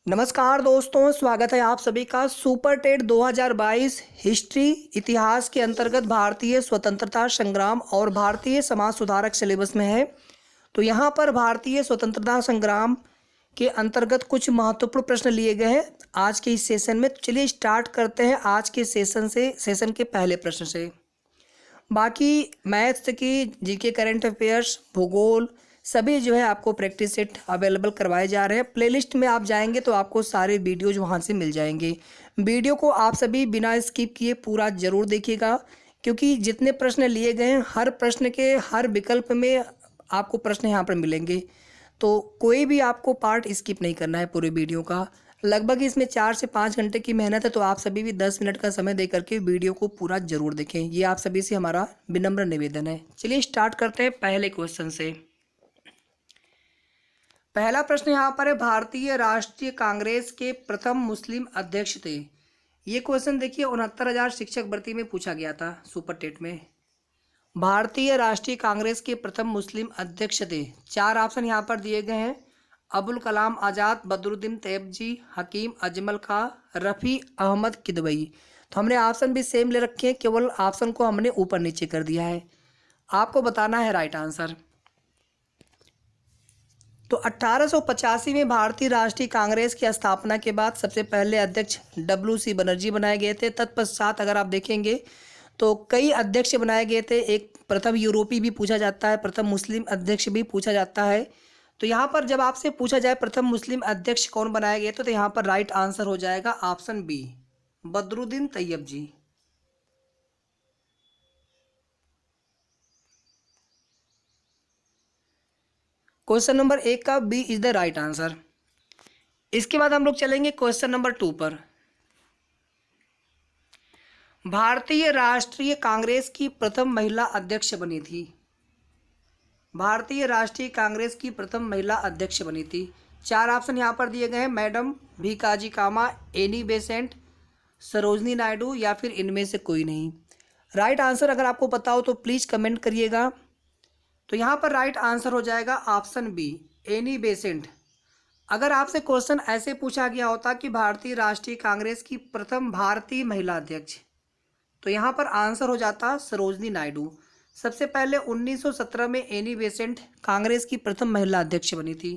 नमस्कार दोस्तों, स्वागत है आप सभी का सुपर टेट 2022 हिस्ट्री इतिहास के अंतर्गत भारतीय स्वतंत्रता संग्राम और भारतीय समाज सुधारक सिलेबस में है। तो यहाँ पर भारतीय स्वतंत्रता संग्राम के अंतर्गत कुछ महत्वपूर्ण प्रश्न लिए गए हैं आज के इस सेशन में। तो चलिए स्टार्ट करते हैं आज के सेशन के पहले प्रश्न से। बाकी मैथ्स की, जीके, करंट अफेयर्स, भूगोल सभी जो है आपको प्रैक्टिस सेट अवेलेबल करवाए जा रहे हैं। प्लेलिस्ट में आप जाएंगे तो आपको सारे वीडियोज वहाँ से मिल जाएंगे। वीडियो को आप सभी बिना स्किप किए पूरा ज़रूर देखिएगा, क्योंकि जितने प्रश्न लिए गए हैं हर प्रश्न के हर विकल्प में आपको प्रश्न यहाँ पर मिलेंगे। तो कोई भी आपको पार्ट स्किप नहीं करना है पूरे वीडियो का। लगभग इसमें 4 से 5 घंटे की मेहनत है, तो आप सभी भी 10 मिनट का समय दे करके वीडियो को पूरा जरूर देखें। ये आप सभी से हमारा विनम्र निवेदन है। चलिए स्टार्ट करते हैं पहले क्वेश्चन से। पहला प्रश्न यहाँ पर है, भारतीय राष्ट्रीय कांग्रेस के प्रथम मुस्लिम अध्यक्ष थे। ये क्वेश्चन देखिए 69,000 शिक्षक भर्ती में पूछा गया था सुपर टेट में। भारतीय राष्ट्रीय कांग्रेस के प्रथम मुस्लिम अध्यक्ष थे। 4 ऑप्शन यहाँ पर दिए गए हैं, अबुल कलाम आज़ाद, बदरुद्दीन तैयबजी, हकीम अजमल खां, रफ़ी अहमद किदवई। तो हमने ऑप्शन भी सेम ले रखे हैं, केवल ऑप्शन को हमने ऊपर नीचे कर दिया है। आपको बताना है राइट आंसर। तो 1885 में भारतीय राष्ट्रीय कांग्रेस की स्थापना के बाद सबसे पहले अध्यक्ष WC बनर्जी बनाए गए थे। तत्पश्चात अगर आप देखेंगे तो कई अध्यक्ष बनाए गए थे। एक प्रथम यूरोपीय भी पूछा जाता है, प्रथम मुस्लिम अध्यक्ष भी पूछा जाता है। तो यहाँ पर जब आपसे पूछा जाए प्रथम मुस्लिम अध्यक्ष कौन बनाए गए थे, तो यहाँ पर राइट आंसर हो जाएगा option B, Badruddin Tyabji. Question number 1 का B is the right answer. इसके बाद हम लोग चलेंगे क्वेश्चन नंबर 2 पर। भारतीय राष्ट्रीय कांग्रेस की प्रथम महिला अध्यक्ष बनी थी। भारतीय राष्ट्रीय कांग्रेस की प्रथम महिला अध्यक्ष बनी थी। 4 ऑप्शन यहाँ पर दिए गए हैं, मैडम भीकाजी कामा, एनी बेसेंट, सरोजनी नायडू या फिर इनमें से कोई नहीं। राइट आंसर अगर आपको पता हो तो प्लीज़ कमेंट करिएगा। तो यहाँ पर राइट आंसर हो जाएगा ऑप्शन बी, एनी बेसेंट। अगर आपसे क्वेश्चन ऐसे पूछा गया होता कि भारतीय राष्ट्रीय कांग्रेस की प्रथम भारतीय महिला अध्यक्ष, तो यहाँ पर आंसर हो जाता सरोजनी नायडू। सबसे पहले 1917 में एनी बेसेंट कांग्रेस की प्रथम महिला अध्यक्ष बनी थी।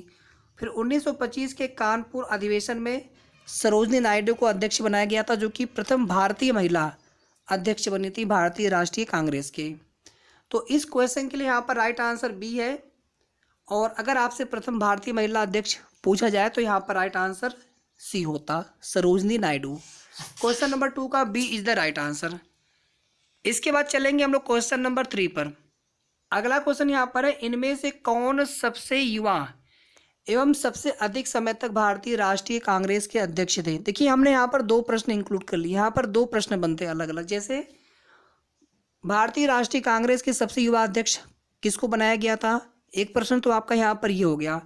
फिर 1925 के कानपुर अधिवेशन में सरोजनी नायडू को अध्यक्ष बनाया गया था, जो कि प्रथम भारतीय महिला अध्यक्ष बनी थी भारतीय राष्ट्रीय कांग्रेस के। तो इस क्वेश्चन के लिए यहाँ पर राइट आंसर बी है। और अगर आपसे प्रथम भारतीय महिला अध्यक्ष पूछा जाए तो यहाँ पर राइट आंसर सी होता, सरोजनी नायडू। क्वेश्चन नंबर 2 का B is the right answer. इसके बाद चलेंगे हम लोग क्वेश्चन नंबर 3 पर। अगला क्वेश्चन यहाँ पर है, इनमें से कौन सबसे युवा एवं सबसे अधिक समय तक भारतीय राष्ट्रीय कांग्रेस के अध्यक्ष थे। देखिए हमने यहाँ पर 2 प्रश्न इंक्लूड कर लिए। यहाँ पर 2 प्रश्न बनते हैं अलग अलग। जैसे भारतीय राष्ट्रीय कांग्रेस के सबसे युवा अध्यक्ष किसको बनाया गया था, एक प्रश्न तो आपका यहाँ पर ये हो गया।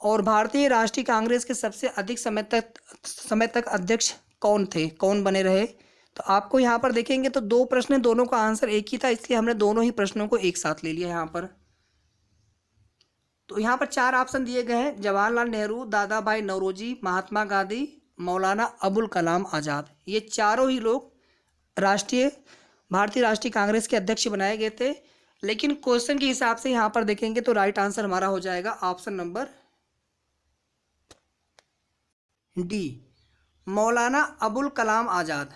और भारतीय राष्ट्रीय कांग्रेस के सबसे अधिक समय तक अध्यक्ष कौन थे, कौन बने रहे। तो आपको यहाँ पर देखेंगे तो 2 प्रश्न, दोनों का आंसर एक ही था, इसलिए हमने दोनों ही प्रश्नों को एक साथ ले लिया यहाँ पर। तो यहाँ पर 4 ऑप्शन दिए गए हैं, जवाहरलाल नेहरू, दादा भाई नौरोजी, महात्मा गांधी, मौलाना अबुल कलाम आज़ाद। ये चारों ही लोग भारतीय राष्ट्रीय कांग्रेस के अध्यक्ष बनाए गए थे। लेकिन क्वेश्चन के हिसाब से यहाँ पर देखेंगे तो राइट आंसर हमारा हो जाएगा option number D, Maulana Abul Kalam Azad.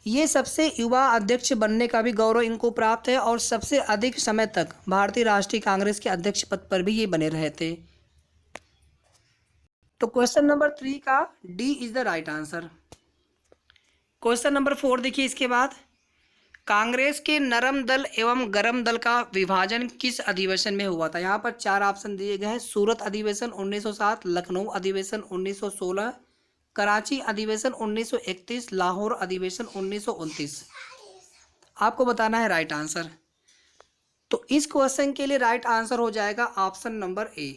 ये सबसे युवा अध्यक्ष बनने का भी गौरव इनको प्राप्त है और सबसे अधिक समय तक भारतीय राष्ट्रीय कांग्रेस के अध्यक्ष पद पर भी ये बने रहे थे। तो क्वेश्चन नंबर 3 का D is the right answer. Question number 4 देखिए। इसके बाद कांग्रेस के नरम दल एवं गरम दल का विभाजन किस अधिवेशन में हुआ था। यहाँ पर 4 ऑप्शन दिए गए हैं, सूरत अधिवेशन 1907, लखनऊ अधिवेशन 1916, कराची अधिवेशन 1931, लाहौर अधिवेशन 1929। आपको बताना है राइट आंसर। तो इस क्वेश्चन के लिए राइट आंसर हो जाएगा ऑप्शन नंबर ए।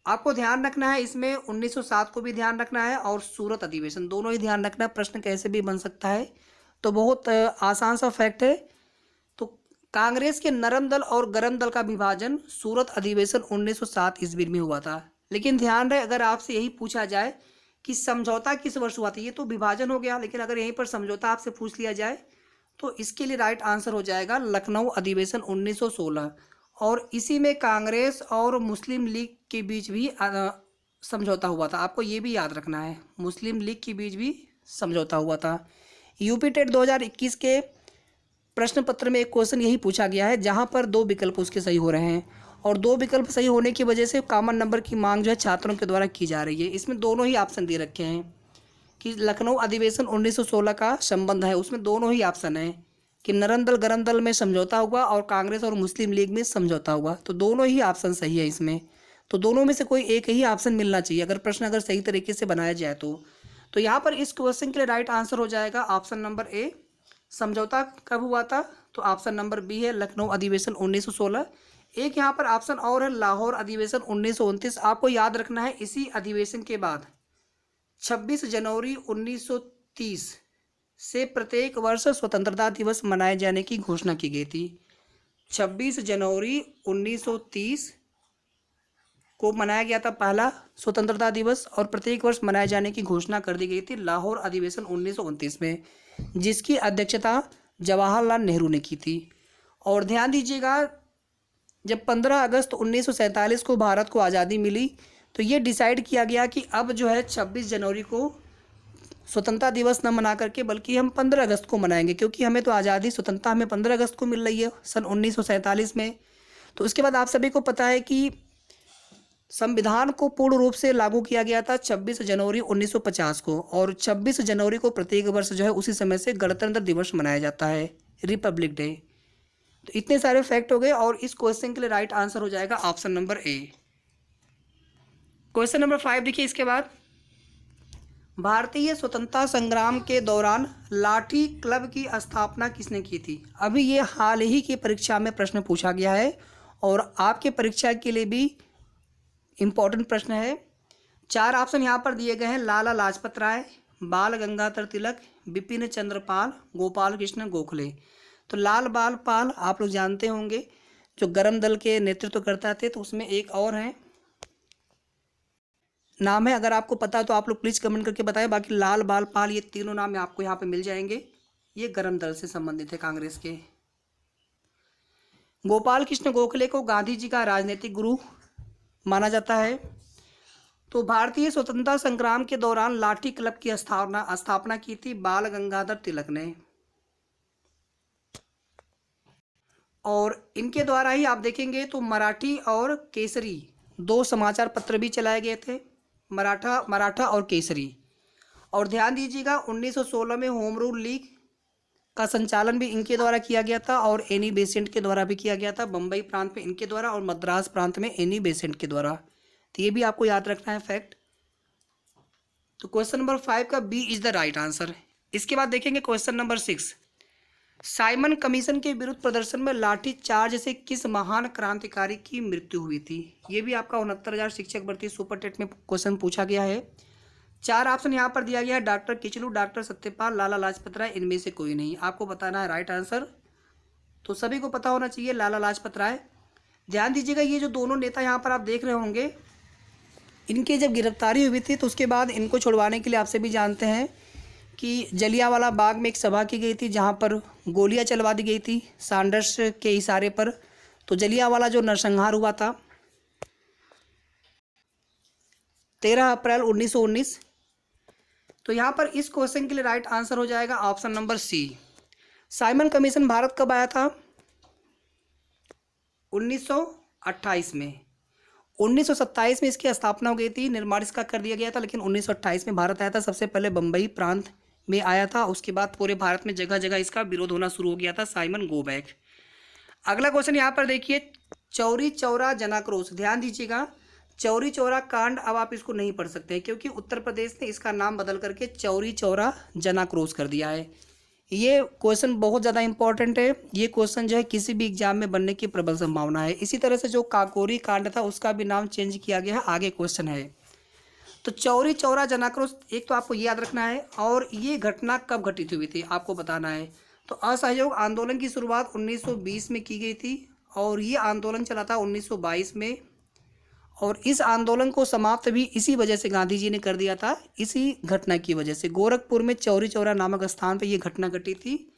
आपको ध्यान रखना है, इसमें 1907 को भी ध्यान रखना है और सूरत अधिवेशन दोनों ही ध्यान रखना है। प्रश्न कैसे भी बन सकता है, तो बहुत आसान सा फैक्ट है। तो कांग्रेस के नरम दल और गरम दल का विभाजन सूरत अधिवेशन 1907 ईस्वी में हुआ था। लेकिन ध्यान रहे, अगर आपसे यही पूछा जाए कि समझौता किस वर्ष हुआ था। ये तो विभाजन हो गया, लेकिन अगर यहीं पर समझौता आपसे पूछ लिया जाए तो इसके लिए राइट आंसर हो जाएगा लखनऊ अधिवेशन 1916। और इसी में कांग्रेस और मुस्लिम लीग के बीच भी समझौता हुआ था। आपको ये भी याद रखना है, मुस्लिम लीग के बीच भी समझौता हुआ था। यूपी टेट 2021 के प्रश्न पत्र में एक क्वेश्चन यही पूछा गया है, जहां पर 2 विकल्प उसके सही हो रहे हैं, और 2 विकल्प सही होने की वजह से कॉमन नंबर की मांग जो है छात्रों के द्वारा की जा रही है। इसमें दोनों ही ऑप्शन दे रखे हैं कि लखनऊ अधिवेशन 1916 का संबंध है, उसमें दोनों ही ऑप्शन है कि नरम दल गरम दल में समझौता हुआ और कांग्रेस और मुस्लिम लीग में समझौता हुआ। तो दोनों ही ऑप्शन सही है इसमें, तो दोनों में से कोई एक ही ऑप्शन मिलना चाहिए अगर प्रश्न अगर सही तरीके से बनाया जाए तो यहाँ पर इस क्वेश्चन के लिए राइट आंसर हो जाएगा ऑप्शन नंबर ए, समझौता कब हुआ था, तो ऑप्शन नंबर बी है लखनऊ अधिवेशन 1916। एक यहाँ पर ऑप्शन और है लाहौर अधिवेशन 1929। आपको याद रखना है इसी अधिवेशन के बाद 26 जनवरी 1930 से प्रत्येक वर्ष स्वतंत्रता दिवस मनाए जाने की घोषणा की गई थी। 26 जनवरी 1930 को मनाया गया था पहला स्वतंत्रता दिवस, और प्रत्येक वर्ष मनाए जाने की घोषणा कर दी गई थी लाहौर अधिवेशन 1929 में, जिसकी अध्यक्षता जवाहरलाल नेहरू ने की थी। और ध्यान दीजिएगा, जब 15 अगस्त 1947 को भारत को आज़ादी मिली तो ये डिसाइड किया गया कि अब जो है 26 जनवरी को स्वतंत्रता दिवस न मना करके बल्कि हम 15 अगस्त को मनाएंगे, क्योंकि हमें तो आज़ादी स्वतंत्रता हमें 15 अगस्त को मिल रही है सन 1947 में। तो उसके बाद आप सभी को पता है कि संविधान को पूर्ण रूप से लागू किया गया था 26 जनवरी 1950 को, और 26 जनवरी को प्रत्येक वर्ष जो है उसी समय से गणतंत्र दिवस मनाया जाता है, रिपब्लिक डे। तो इतने सारे फैक्ट हो गए, और इस क्वेश्चन के लिए राइट आंसर हो जाएगा option number A. Question number 5 देखिए इसके बाद, भारतीय स्वतंत्रता संग्राम के दौरान लाठी क्लब की स्थापना किसने की थी। अभी ये हाल ही की परीक्षा में प्रश्न पूछा गया है, और आपके परीक्षा के लिए भी इम्पोर्टेंट प्रश्न है। 4 ऑप्शन यहाँ पर दिए गए हैं, लाला लाजपत राय, बाल गंगाधर तिलक, बिपिन चंद्र पाल, गोपाल कृष्ण गोखले। तो लाल बाल पाल आप लोग जानते होंगे, जो गरम दल के नेतृत्व करता थे। तो उसमें एक और है नाम है, अगर आपको पता है तो आप लोग प्लीज़ कमेंट करके बताएं। बाकी लाल बाल पाल ये तीनों नाम आपको यहाँ पे मिल जाएंगे, ये गरम दल से संबंधित है कांग्रेस के। गोपाल कृष्ण गोखले को गांधी जी का राजनीतिक गुरु माना जाता है। तो भारतीय स्वतंत्रता संग्राम के दौरान लाठी क्लब की स्थापना की थी बाल गंगाधर तिलक ने, और इनके द्वारा ही आप देखेंगे तो मराठी और केसरी 2 समाचार पत्र भी चलाए गए थे, मराठा और केसरी। और ध्यान दीजिएगा 1916 में होम रूल लीग का संचालन भी इनके द्वारा किया गया था, और एनी बेसेंट के द्वारा भी किया गया था। बम्बई प्रांत में इनके द्वारा और मद्रास प्रांत में एनी बेसेंट के द्वारा। तो ये भी आपको याद रखना है फैक्ट। तो क्वेश्चन नंबर 5 का B is the right answer. इसके बाद देखेंगे क्वेश्चन नंबर 6, साइमन कमीशन के विरुद्ध प्रदर्शन में लाठी चार्ज से किस महान क्रांतिकारी की मृत्यु हुई थी। ये भी आपका 69,000 शिक्षक भर्ती सुपर टेट में क्वेश्चन पूछा गया है। 4 ऑप्शन यहाँ पर दिया गया है, डॉक्टर किचलू, डॉक्टर सत्यपाल, लाला लाजपत राय, इनमें से कोई नहीं। आपको बताना है राइट आंसर। तो सभी को पता होना चाहिए लाला लाजपत राय। ध्यान दीजिएगा, ये जो दोनों नेता यहाँ पर आप देख रहे होंगे, इनके जब गिरफ्तारी हुई थी तो उसके बाद इनको छुड़वाने के लिए आप सभी जानते हैं कि जलियांवाला बाग में एक सभा की गई थी, जहाँ पर गोलियां चलवा दी गई थी सैंडर्स के इशारे पर। तो जलियांवाला जो नरसंहार हुआ था 13 अप्रैल 1919। तो यहाँ पर इस क्वेश्चन के लिए राइट आंसर हो जाएगा option number C. Simon commission Bharat कब आया था? 1928 में। 1927 में इसकी स्थापना हो गई थी, निर्माण इसका कर दिया गया था, लेकिन 1928 में भारत आया था। सबसे पहले बम्बई प्रांत में आया था, उसके बाद पूरे भारत में जगह जगह इसका विरोध होना शुरू हो गया था। Simon go back. अगला क्वेश्चन यहाँ पर देखिए, चौरी चौरा जनाक्रोश। ध्यान दीजिएगा, चौरी चौरा कांड अब आप इसको नहीं पढ़ सकते हैं, क्योंकि उत्तर प्रदेश ने इसका नाम बदल करके चौरी चौरा जनाक्रोश कर दिया है। ये क्वेश्चन बहुत ज़्यादा इंपॉर्टेंट है। ये क्वेश्चन जो है किसी भी एग्जाम में बनने की प्रबल संभावना है। इसी तरह से जो काकोरी कांड था उसका भी नाम चेंज किया गया है, आगे क्वेश्चन है। तो चौरी चौरा जनाक्रोश एक तो आपको ये याद रखना है, और ये घटना कब घटित हुई थी आपको बताना है। तो असहयोग आंदोलन की शुरुआत 1920 में की गई थी, और ये आंदोलन चला था 1922 में, और इस आंदोलन को समाप्त भी इसी वजह से गांधी जी ने कर दिया था, इसी घटना की वजह से। गोरखपुर में चौरी चौरा नामक स्थान पर यह घटना घटी थी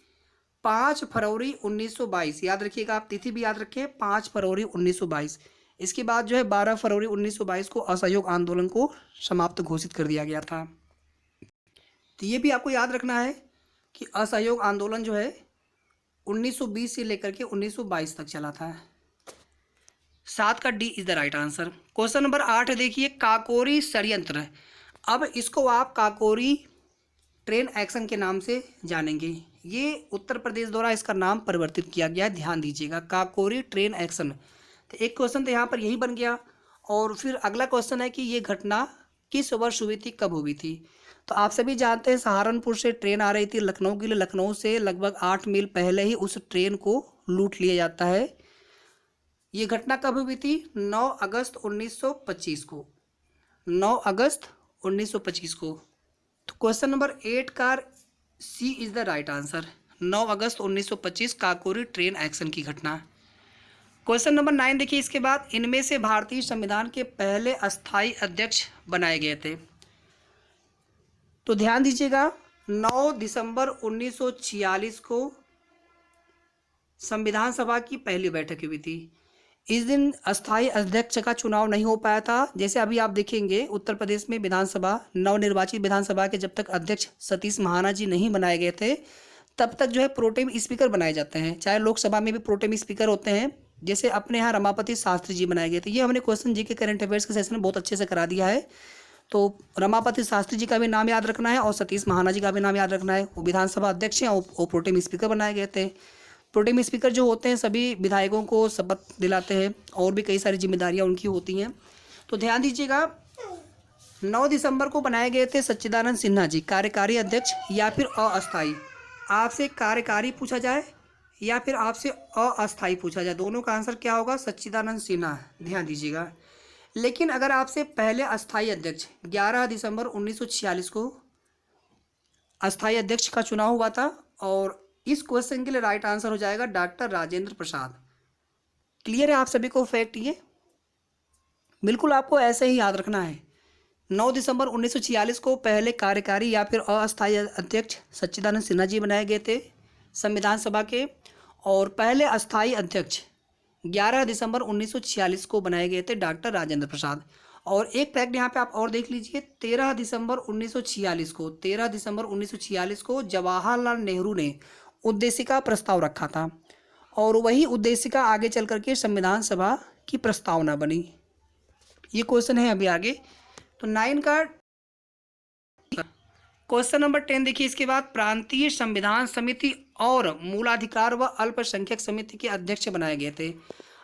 5 फरवरी 1922। याद रखिएगा, आप तिथि भी याद रखें, 5 फरवरी 1922। इसके बाद जो है 12 फरवरी 1922 को असहयोग आंदोलन को समाप्त घोषित कर दिया गया था। तो ये भी आपको याद रखना है कि असहयोग आंदोलन जो है 1920 से लेकर के 1922 तक चला था। 7 का D is the right answer. Question number 8 देखिए, काकोरी षड्यंत्र। अब इसको आप काकोरी ट्रेन एक्शन के नाम से जानेंगे। ये उत्तर प्रदेश द्वारा इसका नाम परिवर्तित किया गया है, ध्यान दीजिएगा, काकोरी ट्रेन एक्शन। तो एक क्वेश्चन तो यहाँ पर यही बन गया। और फिर अगला क्वेश्चन है कि ये घटना किस वर्ष हुई थी, कब हुई थी। तो आप सभी जानते हैं सहारनपुर से ट्रेन आ रही थी लखनऊ के लिए, लखनऊ से लगभग 8 मील पहले ही उस ट्रेन को लूट लिया जाता है। ये घटना कब हुई थी, 9 अगस्त 1925 को, 9 अगस्त 1925 को। तो क्वेश्चन नंबर 8 का C is the right answer, 9 अगस्त 1925 काकोरी ट्रेन एक्शन की घटना। क्वेश्चन नंबर 9 देखिए, इसके बाद इनमें से भारतीय संविधान के पहले अस्थायी अध्यक्ष बनाए गए थे। तो ध्यान दीजिएगा, 9 दिसंबर 1946 को संविधान सभा की पहली बैठक हुई थी। इस दिन अस्थायी अध्यक्ष का चुनाव नहीं हो पाया था। जैसे अभी आप देखेंगे उत्तर प्रदेश में विधानसभा, नवनिर्वाचित विधानसभा के जब तक अध्यक्ष सतीश महाना जी नहीं बनाए गए थे तब तक जो है प्रोटेम स्पीकर बनाए जाते हैं। चाहे लोकसभा में भी प्रोटेम स्पीकर होते हैं, जैसे अपने यहाँ रमापति शास्त्री जी बनाए गए थे। ये हमने क्वेश्चन जी के करंट अफेयर्स के सेशन में बहुत अच्छे से करा दिया है। तो रमापति शास्त्री जी का भी नाम याद रखना है और सतीश महाना जी का भी नाम याद रखना है। वो विधानसभा अध्यक्ष हैं और प्रोटेम स्पीकर बनाए गए थे। प्रोटेम स्पीकर जो होते हैं सभी विधायकों को शपथ दिलाते हैं और भी कई सारी जिम्मेदारियां उनकी होती हैं। तो ध्यान दीजिएगा, 9 दिसंबर को बनाए गए थे सच्चिदानंद सिन्हा जी कार्यकारी अध्यक्ष या फिर अस्थायी। आपसे कार्यकारी पूछा जाए या फिर आपसे अस्थायी पूछा जाए, दोनों का आंसर क्या होगा, सच्चिदानंद सिन्हा। ध्यान दीजिएगा। लेकिन अगर आपसे पहले अस्थायी अध्यक्ष 11 दिसंबर 1946 को अस्थायी अध्यक्ष का चुनाव हुआ था और इस क्वेश्चन के लिए राइट आंसर हो जाएगा डॉक्टर राजेंद्र प्रसाद। क्लियर है आप सभी को फैक्ट, ये बिल्कुल आपको ऐसे ही याद रखना है। 9 दिसंबर 1946 को पहले कार्यकारी या फिर अस्थायी अध्यक्ष सच्चिदानंद सिन्हा जी बनाए गए थे संविधान सभा के, और पहले अस्थायी अध्यक्ष 11 दिसंबर 1946 को बनाए गए थे डॉक्टर राजेंद्र प्रसाद। और एक फैक्ट यहाँ पे आप और देख लीजिए, 13 दिसंबर 1946 को जवाहरलाल नेहरू ने उद्देशिका प्रस्ताव रखा था और वही उद्देशिका आगे चल करके संविधान सभा की प्रस्तावना बनी। ये क्वेश्चन है अभी आगे। तो 9 का क्वेश्चन नंबर 10 देखिए, इसके बाद प्रांतीय संविधान समिति और मूलाधिकार व अल्पसंख्यक समिति के अध्यक्ष बनाए गए थे।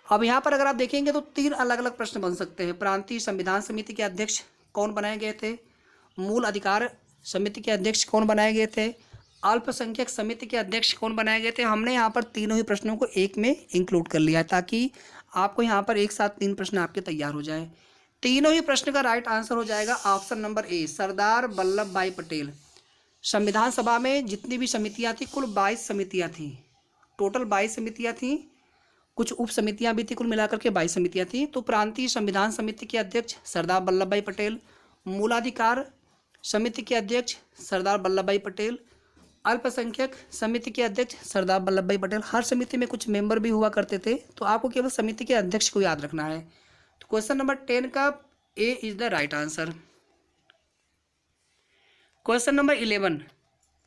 अब यहाँ पर अगर आप देखेंगे तो 3 अलग अलग प्रश्न बन सकते हैं। प्रांतीय संविधान समिति के अध्यक्ष कौन बनाए गए थे, मूल अधिकार समिति के अध्यक्ष कौन बनाए गए थे, अल्पसंख्यक समिति के अध्यक्ष कौन बनाए गए थे। हमने यहाँ पर तीनों ही प्रश्नों को एक में इंक्लूड कर लिया है ताकि आपको यहाँ पर एक साथ 3 प्रश्न आपके तैयार हो जाए। तीनों ही प्रश्न का राइट आंसर हो जाएगा option number A, Sardar Vallabh भाई पटेल। संविधान सभा में जितनी भी समितियाँ थी कुल 22 समितियाँ थी, टोटल 22 समितियाँ थी, कुछ उप समितियाँ भी थी, कुल मिलाकर के 22 समितियाँ थी। तो प्रांतीय संविधान समिति के अध्यक्ष सरदार वल्लभ भाई पटेल, मूलाधिकार समिति के अध्यक्ष सरदार वल्लभ भाई पटेल, अल्पसंख्यक समिति के अध्यक्ष सरदार वल्लभ भाई पटेल। हर समिति में कुछ मेंबर भी हुआ करते थे, तो आपको केवल समिति के अध्यक्ष को याद रखना है। तो क्वेश्चन नंबर 10 का A is the right answer. Question number 11,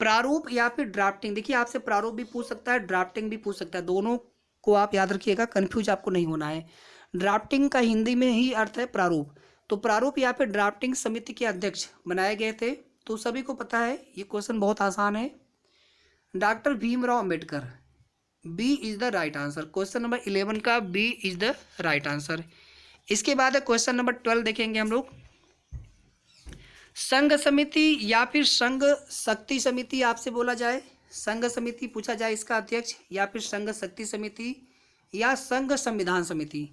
प्रारूप या फिर ड्राफ्टिंग। देखिए आपसे प्रारूप भी पूछ सकता है, ड्राफ्टिंग भी पूछ सकता है, दोनों को आप याद रखिएगा, कंफ्यूज आपको नहीं होना है। ड्राफ्टिंग का हिंदी में ही अर्थ है प्रारूप। तो प्रारूप या फिर ड्राफ्टिंग समिति के अध्यक्ष बनाए गए थे, तो सभी को पता है ये क्वेश्चन बहुत आसान है, doctor Bhimrao Ambedkar. B is the right answer. Question number 11 का B is the right answer. इसके बाद है क्वेश्चन नंबर 12 देखेंगे हम लोग, संघ समिति या फिर संघ शक्ति समिति आपसे बोला जाए, संघ समिति पूछा जाए इसका अध्यक्ष, या फिर संघ शक्ति समिति या संघ संविधान समिति।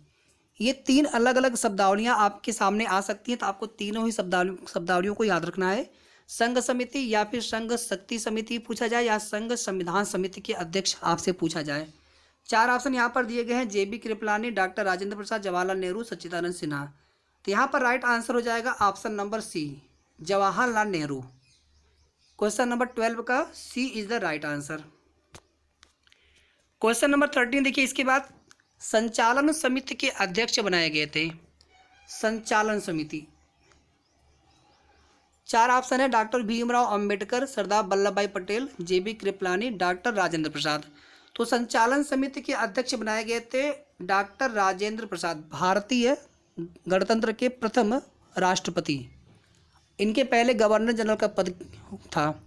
ये 3 अलग अलग शब्दावलियाँ आपके सामने आ सकती हैं, तो आपको तीनों ही शब्दावलियों को याद रखना है। संघ समिति या फिर संघ शक्ति समिति पूछा जाए या संघ संविधान समिति के अध्यक्ष आपसे पूछा जाए। 4 ऑप्शन यहाँ पर दिए गए हैं, जेबी कृपलानी, डॉक्टर राजेंद्र प्रसाद, जवाहरलाल नेहरू, सच्चिदानंद सिन्हा। तो यहाँ पर राइट आंसर हो जाएगा option number C, Jawaharlal Nehru. Question number 12 का C is the right answer. Question number 13 देखिए, इसके बाद संचालन समिति के अध्यक्ष बनाए गए थे। संचालन समिति, 4 ऑप्शन है, डॉक्टर भीमराव अंबेडकर, सरदार वल्लभ भाई पटेल, जेबी कृपलानी, डॉक्टर राजेंद्र प्रसाद। तो संचालन समिति के अध्यक्ष बनाए गए थे डॉक्टर राजेंद्र प्रसाद, भारतीय गणतंत्र के प्रथम राष्ट्रपति। इनके पहले गवर्नर जनरल का पद था,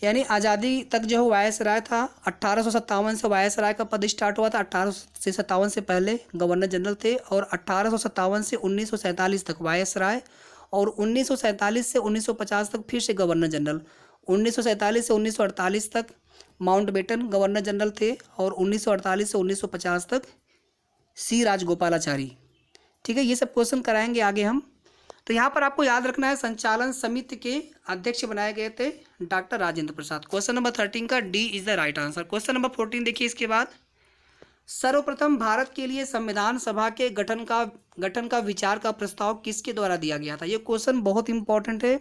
यानी आज़ादी तक जो वायसराय था, 1857 से वायसराय का पद स्टार्ट हुआ था। 1857 से पहले गवर्नर जनरल थे, और 1857 से 1947 तक वायसराय, और 1947 से 1950 तक फिर से गवर्नर जनरल। 1947 से 1948 तक माउंटबेटन गवर्नर जनरल थे, और 1948 से 1950 तक सी राजगोपालाचारी। ठीक है, ये सब क्वेश्चन कराएंगे आगे हम। तो यहाँ पर आपको याद रखना है, संचालन समिति के अध्यक्ष बनाए गए थे डॉक्टर राजेंद्र प्रसाद। क्वेश्चन नंबर 13 का D is the right answer. Question number 14 देखिए, इसके बाद सर्वप्रथम भारत के लिए संविधान सभा के गठन का विचार का प्रस्ताव किसके द्वारा दिया गया था। ये क्वेश्चन बहुत इंपॉर्टेंट है,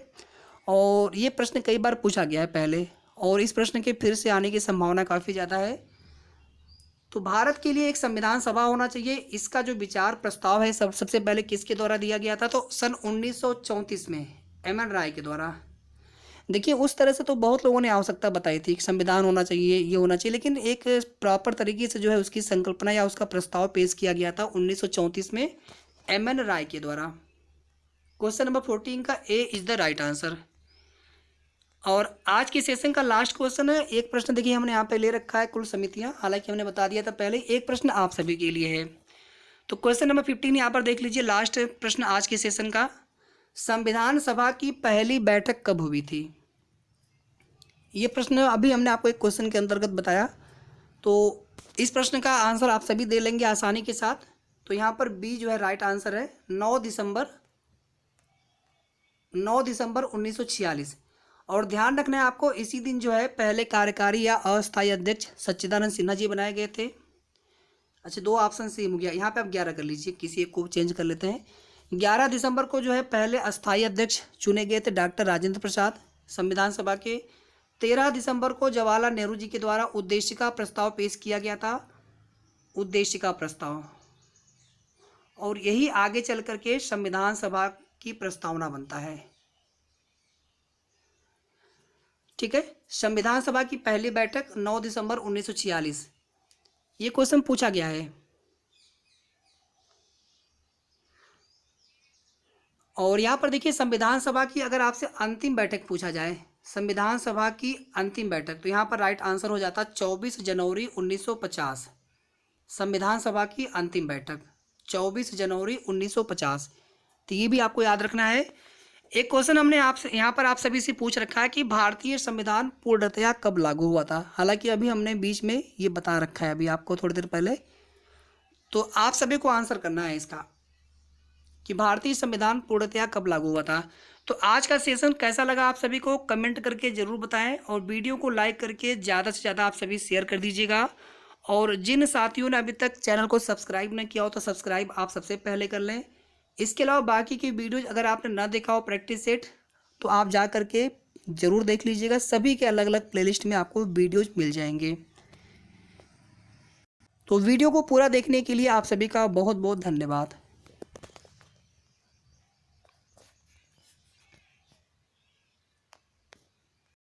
और ये प्रश्न कई बार पूछा गया है पहले, और इस प्रश्न के फिर से आने की संभावना काफ़ी ज़्यादा है। तो भारत के लिए एक संविधान सभा होना चाहिए, इसका जो विचार प्रस्ताव है सबसे पहले किसके द्वारा दिया गया था, तो सन 1934 में एम.एन. राय के द्वारा। देखिए, उस तरह से तो बहुत लोगों ने आवश्यकता बताई थी कि संविधान होना चाहिए, ये होना चाहिए, लेकिन एक प्रॉपर तरीके से जो है उसकी संकल्पना या उसका प्रस्ताव पेश किया गया था 1934 में एम.एन. राय के द्वारा। क्वेश्चन नंबर 14 का A is the right answer. और आज के सेशन का लास्ट क्वेश्चन है। एक प्रश्न देखिए हमने यहाँ पे ले रखा है, कुल समितियाँ, हालांकि हमने बता दिया था पहले। एक प्रश्न आप सभी के लिए है, तो क्वेश्चन नंबर 15 यहाँ पर देख लीजिए, लास्ट प्रश्न आज के सेशन का। संविधान सभा की पहली बैठक कब हुई थी। ये प्रश्न अभी हमने आपको एक क्वेश्चन के अंतर्गत बताया, तो इस प्रश्न का आंसर आप सभी दे लेंगे आसानी के साथ। तो यहाँ पर बी जो है राइट आंसर है, 9 दिसंबर 1946। और ध्यान रखना है आपको, इसी दिन जो है पहले कार्यकारी या अस्थायी अध्यक्ष सच्चिदानंद सिन्हा जी बनाए गए थे। अच्छा, 2 ऑप्शन सेम हो गया, यहाँ पे आप 11 कर लीजिए, किसी एक को चेंज कर लेते हैं। 11 दिसंबर को जो है पहले अस्थायी अध्यक्ष चुने गए थे डॉक्टर राजेंद्र प्रसाद संविधान सभा के। 13 दिसंबर को जवाहरलाल नेहरू जी के द्वारा उद्देशिका प्रस्ताव पेश किया गया था, उद्देशिका प्रस्ताव, और यही आगे चल करके संविधान सभा की प्रस्तावना बनता है। ठीक है, संविधान सभा की पहली बैठक 9 दिसंबर 1946, ये क्वेश्चन पूछा गया है। और यहाँ पर देखिए, संविधान सभा की अगर आपसे अंतिम बैठक पूछा जाए, संविधान सभा की अंतिम बैठक, तो यहाँ पर राइट आंसर हो जाता 24 जनवरी 1950। संविधान सभा की अंतिम बैठक 24 जनवरी 1950। तो ये भी आपको याद रखना है। एक क्वेश्चन हमने आपसे यहाँ पर आप सभी से पूछ रखा है कि भारतीय संविधान पूर्णतया कब लागू हुआ था। हालांकि अभी हमने बीच में ये बता रखा है अभी आपको थोड़ी देर पहले, तो आप सभी को आंसर करना है इसका कि भारतीय संविधान पूर्णतया कब लागू हुआ था। तो आज का सेशन कैसा लगा आप सभी को कमेंट करके ज़रूर बताएं, और वीडियो को लाइक करके ज़्यादा से ज़्यादा आप सभी शेयर कर दीजिएगा। और जिन साथियों ने अभी तक चैनल को सब्सक्राइब नहीं किया हो तो सब्सक्राइब आप सबसे पहले कर लें। इसके अलावा बाकी की वीडियोज अगर आपने ना देखा हो प्रैक्टिस सेट, तो आप जा करके ज़रूर देख लीजिएगा। सभी के अलग अलग प्लेलिस्ट में आपको वीडियोज मिल जाएंगे। तो वीडियो को पूरा देखने के लिए आप सभी का बहुत बहुत धन्यवाद।